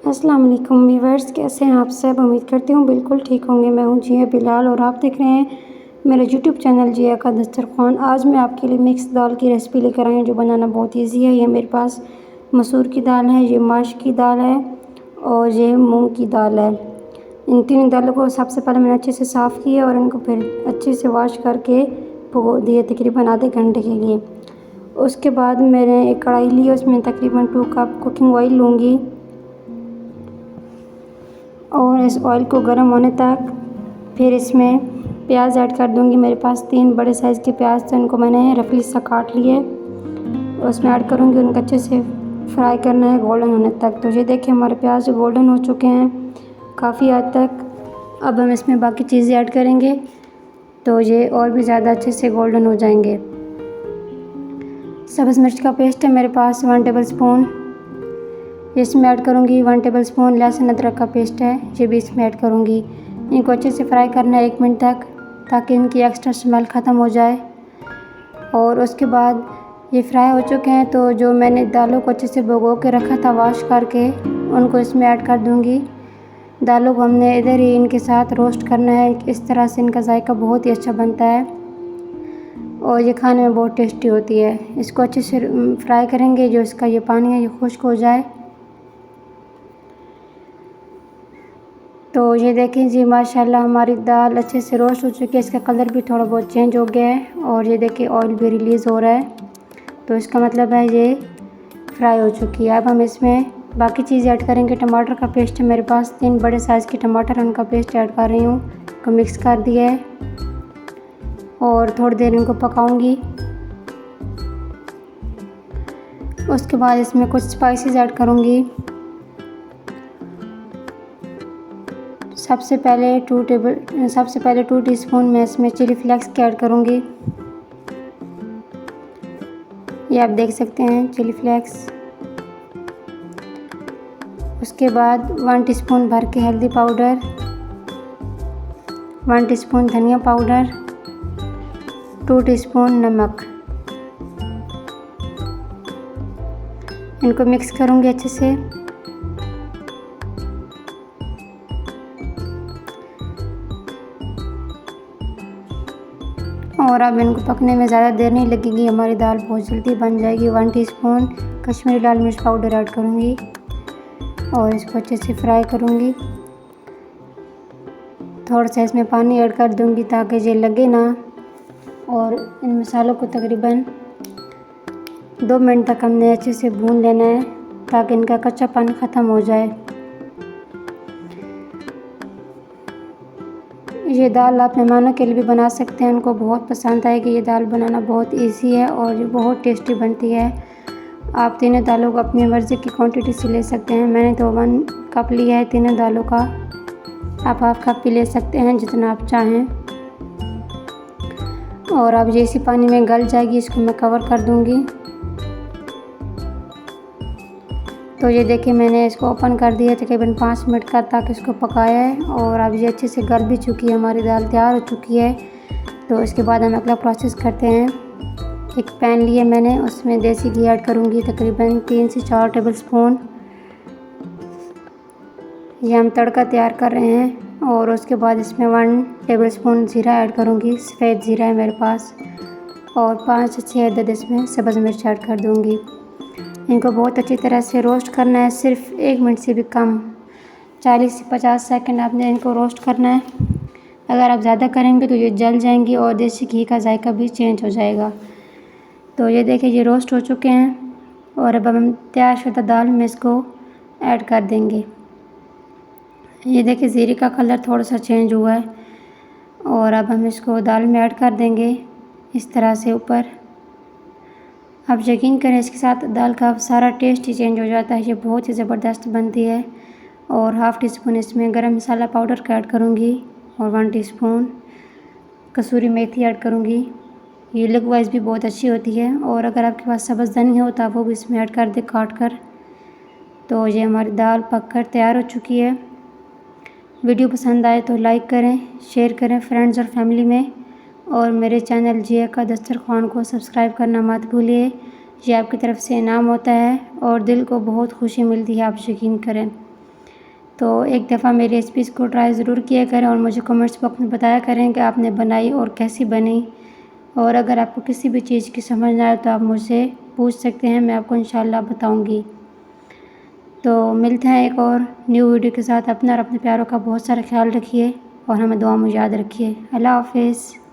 अस्सलाम वालेकुम व्यूअर्स, कैसे हैं आप सब। उम्मीद करती हूँ बिल्कुल ठीक होंगे। मैं हूँ जिया बिलाल और आप देख रहे हैं मेरा यूट्यूब चैनल जिया का दस्तरखान। आज मैं आपके लिए मिक्स दाल की रेसिपी लेकर आई हूँ जो बनाना बहुत इजी है। ये मेरे पास मसूर की दाल है, ये माश की दाल है और ये मूंग की दाल है। इन तीन दालों को सबसे पहले मैंने अच्छे से साफ़ किया और इनको फिर अच्छे से वॉश करके भिगो दिए तकरीबन आधे घंटे के लिए। उसके बाद मैंने एक कढ़ाई ली, उसमें तकरीबन 2 कप कुकिंग ऑयल लूँगी और इस ऑयल को गर्म होने तक फिर इसमें प्याज ऐड कर दूंगी। मेरे पास 3 बड़े साइज़ के प्याज थे, उनको मैंने रफली सा काट लिए। उसमें ऐड करूंगी, उनको अच्छे से फ्राई करना है गोल्डन होने तक। तो ये देखिए हमारे प्याज गोल्डन हो चुके हैं काफ़ी हद तक। अब हम इसमें बाकी चीज़ें ऐड करेंगे तो ये और भी ज़्यादा अच्छे से गोल्डन हो जाएंगे। सब्ज़ मिर्च का पेस्ट है मेरे पास 1 टेबल स्पून, इसमें ऐड करूँगी। 1 टेबल स्पून लहसुन अदरक का पेस्ट है, ये भी इसमें ऐड करूँगी। इनको अच्छे से फ्राई करना है 1 मिनट तक ताकि इनकी एक्स्ट्रा स्मेल ख़त्म हो जाए। और उसके बाद ये फ्राई हो चुके हैं तो जो मैंने दालों को अच्छे से भिगो के रखा था वॉश करके, उनको इसमें ऐड कर दूँगी। दालों को हमने इधर ही इनके साथ रोस्ट करना है, इस तरह से इनका जायका बहुत ही अच्छा बनता है और ये खाने में बहुत टेस्टी होती है। इसको अच्छे से फ्राई करेंगे, जो इसका ये पानी है ये खुश्क हो जाए। तो ये देखें जी माशाल्लाह हमारी दाल अच्छे से रोस्ट हो चुकी है, इसका कलर भी थोड़ा बहुत चेंज हो गया है और ये देखिए ऑयल भी रिलीज़ हो रहा है, तो इसका मतलब है ये फ्राई हो चुकी है। अब हम इसमें बाकी चीज़ ऐड करेंगे। टमाटर का पेस्ट है मेरे पास 3 बड़े साइज़ के टमाटर, उनका पेस्ट ऐड कर रही हूँ, को मिक्स कर दिया है और थोड़ी देर इनको पकाऊंगी। उसके बाद इसमें कुछ स्पाइसेस ऐड करूँगी। सबसे पहले 2 टीस्पून मैं इसमें चिली फ्लेक्स के ऐड करूँगी। ये आप देख सकते हैं चिली फ्लेक्स। उसके बाद 1 टीस्पून भर के हल्दी पाउडर, 1 टीस्पून धनिया पाउडर, 2 टीस्पून नमक। इनको मिक्स करूँगी अच्छे से। और अब इनको पकने में ज़्यादा देर नहीं लगेगी, हमारी दाल बहुत जल्दी बन जाएगी। 1 टीस्पून कश्मीरी लाल मिर्च पाउडर ऐड करूँगी और इसको अच्छे से फ्राई करूँगी। थोड़ा सा इसमें पानी ऐड कर दूँगी ताकि ये लगे ना, और इन मसालों को तकरीबन 2 मिनट तक हमने अच्छे से भून लेना है ताकि इनका कच्चापन ख़त्म हो जाए। ये दाल आप मेहमानों के लिए भी बना सकते हैं, उनको बहुत पसंद आएगी। ये दाल बनाना बहुत इजी है और ये बहुत टेस्टी बनती है। आप तीनों दालों को अपनी मर्ज़ी की क्वांटिटी से ले सकते हैं। मैंने तो 1 कप लिया है तीनों दालों का, आप हाफ कप भी ले सकते हैं जितना आप चाहें। और अब ये इसी पानी में गल जाएगी, इसको मैं कवर कर दूँगी। तो ये देखिए मैंने इसको ओपन कर दिया तकरीबन 5 मिनट का ताकि इसको पकाया है और अब ये अच्छे से गल भी चुकी है, हमारी दाल तैयार हो चुकी है। तो इसके बाद हम अगला प्रोसेस करते हैं। एक पैन लिया मैंने, उसमें देसी घी ऐड करूँगी तकरीबन 3 से 4 टेबल स्पून। ये हम तड़का तैयार कर रहे हैं और उसके बाद इसमें 1 टेबल स्पून ज़ीरा ऐड करूँगी, सफ़ेद ज़ीरा है मेरे पास, और 5 से 6 अदद इसमें सब्ज़ मिर्च ऐड कर दूँगी। इनको बहुत अच्छी तरह से रोस्ट करना है, सिर्फ 1 मिनट से भी कम, 40 से 50 सेकंड आपने इनको रोस्ट करना है। अगर आप ज़्यादा करेंगे तो ये जल जाएंगी और देसी घी का जायका भी चेंज हो जाएगा। तो ये देखिए ये रोस्ट हो चुके हैं और अब हम तैयार शुदा दाल में इसको ऐड कर देंगे। ये देखिए ज़ीरे का कलर थोड़ा सा चेंज हुआ है और अब हम इसको दाल में ऐड कर देंगे इस तरह से ऊपर। आप यकीन करें इसके साथ दाल का सारा टेस्ट ही चेंज हो जाता है, ये बहुत ही ज़बरदस्त बनती है। और हाफ़ टी स्पून इसमें गरम मसाला पाउडर का ऐड करूँगी और 1 टीस्पून कसूरी मेथी ऐड करूँगी। ये लुक वाइज भी बहुत अच्छी होती है। और अगर आपके पास सब्ज़ धनिया हो तो आप वो भी इसमें ऐड कर दें काट कर। तो ये हमारी दाल पक कर तैयार हो चुकी है। वीडियो पसंद आए तो लाइक करें, शेयर करें फ्रेंड्स और फैमिली में, और मेरे चैनल जिया का दस्तरखान को सब्सक्राइब करना मत भूलिए। ये आपकी तरफ से इनाम होता है और दिल को बहुत खुशी मिलती है, आप यकीन करें। तो एक दफ़ा मेरी रेसिपीज़ को ट्राई ज़रूर किया करें और मुझे कमेंट्स बॉक्स में बताया करें कि आपने बनाई और कैसी बनी। और अगर आपको किसी भी चीज़ की समझ ना आए तो आप मुझसे पूछ सकते हैं, मैं आपको इंशाल्लाह बताऊंगी। तो मिलते हैं एक और न्यू वीडियो के साथ। अपना और अपने प्यारों का बहुत सारा ख्याल रखिए और हमें दुआ में याद रखिए। अल्लाह हाफिज़।